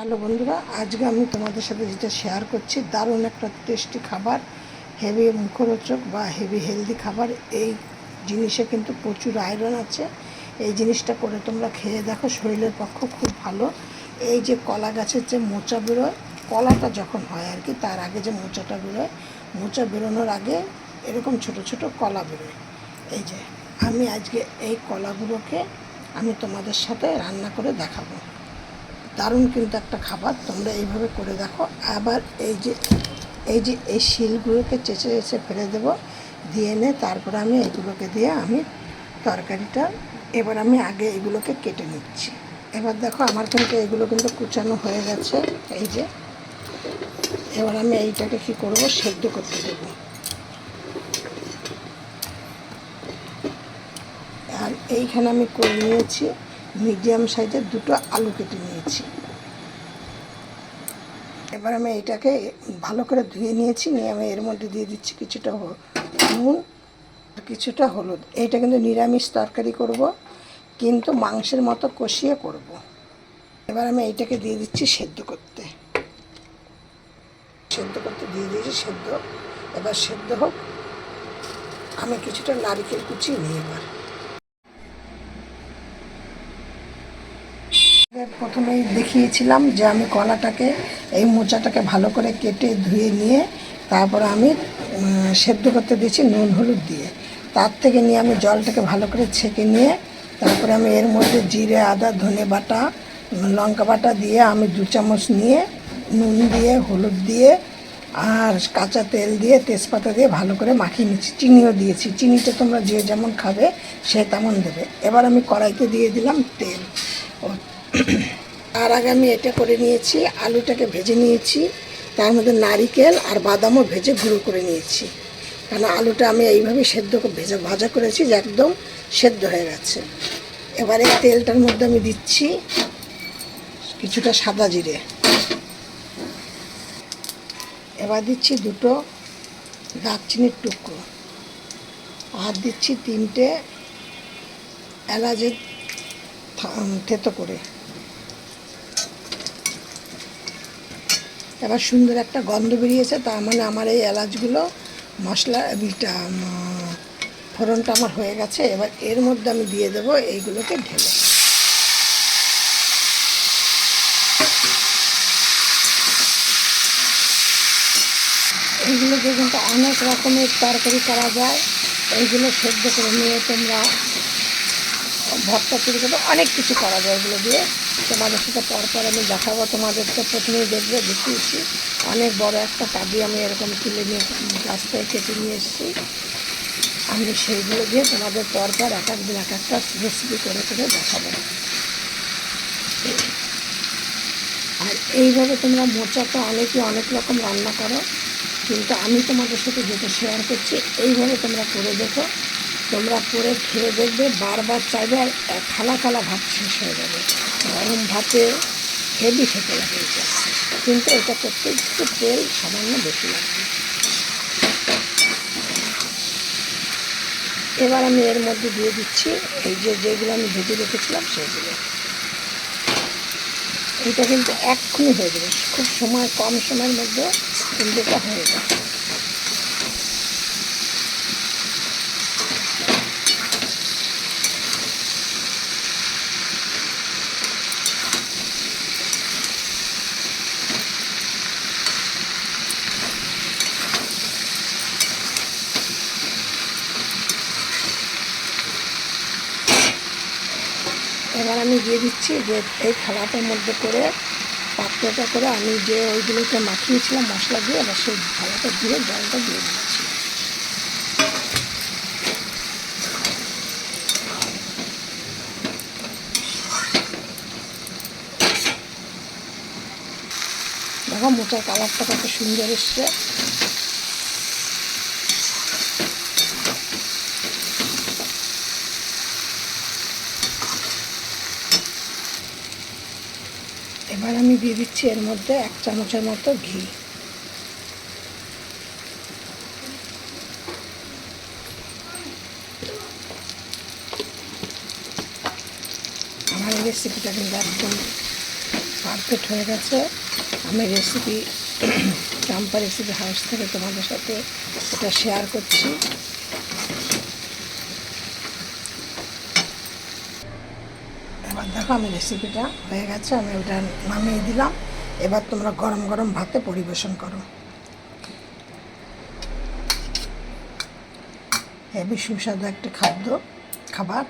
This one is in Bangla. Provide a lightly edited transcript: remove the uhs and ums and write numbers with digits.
হ্যালো বন্ধুরা, আজকে আমি তোমাদের সাথে যেটা শেয়ার করছি দারুণ একটা টেস্টি খাবার, হেভি মুখরোচক বা হেভি হেলদি খাবার। এই জিনিসে কিন্তু প্রচুর আয়রন আছে। এই জিনিসটা করে তোমরা খেয়ে দেখো, শরীরের পক্ষে খুব ভালো। এই যে কলা গাছের যে মোচা বেরোয়, কলাটা যখন হয় আর কি, তার আগে যে মোচাটা বেরোয়, মোচা বেরোনোর আগে এরকম ছোট ছোট কলা বেরোয়। এই যে আমি আজকে এই কলাগুলোকে আমি তোমাদের সাথে রান্না করে দেখাবো। দারুণ কিন্তু একটা খাবার, তোমরা এইভাবে করে দেখো। আবার এই শিলগুলোকে চেঁচে চেঁচে ফেলে দেবো, দিয়ে এনে তারপরে আমি এগুলোকে দিয়ে আমি তরকারিটা, এবার আমি আগে এগুলোকে কেটে নিচ্ছি। এবার দেখো আমার কিন্তু এগুলো কিন্তু কুচানো হয়ে গেছে। এই যে এবার আমি এইটাকে কী করবো, সেদ্ধ করতে দেবো। আর এইখানে আমি করে নিয়েছি মিডিয়াম সাইজের দুটো আলু কেটে নিয়েছি। এবার আমি এটাকে ভালো করে ধুয়ে নিয়েছি, নিয়ে আমি এর মধ্যে দিয়ে দিচ্ছি কিছুটা নুন, কিছুটা হলুদ। এইটা কিন্তু নিরামিষ তরকারি করব, কিন্তু মাংসের মতো কষিয়ে করব। এবার আমি এইটাকে দিয়ে দিচ্ছি সেদ্ধ করতে দিয়ে দিয়েছি সেদ্ধ। এবার সেদ্ধ হোক, আমি কিছুটা নারকেল কুচিয়ে নিই। প্রথমেই দেখিয়েছিলাম যে আমি কলাটাকে, এই মোচাটাকে ভালো করে কেটে ধুয়ে নিয়ে তারপর আমি সেদ্ধ করতে দিয়েছি নুন হলুদ দিয়ে। তার থেকে নিয়ে আমি জলটাকে ভালো করে ছেঁকে নিয়ে তারপরে আমি এর মধ্যে জিরে, আদা, ধনে বাটা, লঙ্কা বাটা দিয়ে আমি 2 চামচ নিয়ে নুন দিয়ে, হলুদ দিয়ে আর কাঁচা তেল দিয়ে, তেজপাতা দিয়ে ভালো করে মাখিয়ে নিচ্ছি। চিনিও দিয়েছি, চিনিটা তোমরা যে যেমন খাবে সে তেমন দেবে। এবার আমি কড়াইতে দিয়ে দিলাম তেল। তার আগে আমি এটা করে নিয়েছি, আলুটাকে ভেজে নিয়েছি, তার মধ্যে নারিকেল আর বাদামও ভেজে গুঁড়ো করে নিয়েছি। কারণ আলুটা আমি এইভাবে ভাজা করেছি যে একদম সেদ্ধ হয়ে গেছে। এবারে তেলটার মধ্যে আমি দিচ্ছি কিছুটা সাদা জিরে, এবার দিচ্ছি 2টো দারচিনির টুকরো, আর দিচ্ছি 3টে এলাচের থেতো করে। এবার সুন্দর একটা গন্ধ বেরিয়েছে, তার মানে আমার এই এলাচগুলো মশলা ফোড়নটা আমার হয়ে গেছে। এবার এর মধ্যে আমি দিয়ে দেবো এইগুলোকে ঢেলে। এইগুলোকে কিন্তু অনেক রকমের তরকারি করা যায়। এইগুলো সেদ্ধ করে নিয়ে তোমরা ভর্তা তৈরি করতে, অনেক কিছু করা যায় এগুলো দিয়ে। তোমাদের সাথে পরপর আমি দেখাবো। তোমাদের তো প্রথমেই দেখিয়েছি অনেক বড় একটা কাঁদি আমি এরকম তুলে নিয়ে গাছ থেকে কেটে নিয়ে এসেছি। আমি সেইগুলো দিয়ে তোমাদের পরপর এক একদিন এক একটা রেসিপি করে করে দেখাবো। আর এইভাবে তোমরা মোচা তো অনেকেই অনেক রকম রান্না করো, কিন্তু আমি তোমাদের সাথে যেটা শেয়ার করছি এইভাবে তোমরা করে দেখো। তোমরা করে খেয়ে দেখবে, বারবার চাইবে, আর থালা থালা ভাত শেষ হয়ে যাবে। গরম ভাতে হেভি খেতে লাগে এটা, কিন্তু এটা করতে একটু তেল সামান্য বেশি লাগবে। এবার আমি এর মধ্যে দিয়ে দিচ্ছি এই যেগুলো আমি ভেজে রেখেছিলাম সেগুলো। এটা কিন্তু এক্ষুনি হয়ে যাবে, খুব কম সময়ের মধ্যে কিন্তু এটা হয়ে যাবে। এবার আমি দিয়ে দিচ্ছি যে এই থালাটার মধ্যে করে, পাত্রটা করে আমি যে ওইগুলোকে মাখিয়েছিলাম মশলা দিয়ে, এবার সেই থালাটা দিয়ে জলটা দিয়ে দিচ্ছি। দেখো মোচার কালারটা কত সুন্দর এসছে। এবার আমি দিয়ে দিচ্ছি এর মধ্যে 1 চামচের মতো ঘি। আমার এই রেসিপিটা কিন্তু একদম পারফেক্ট হয়ে গেছে। আমি রেসিপি চাম্পা রেসিপি হাউস থেকে তোমাদের সাথে এটা শেয়ার করছি। এবার দেখো আমি রেসিপিটা হয়ে গেছে, আমি ওটা নামিয়ে দিলাম। এবার তোমরা গরম গরম ভাতে পরিবেশন করো। হেবি সুস্বাদু একটা খাবার।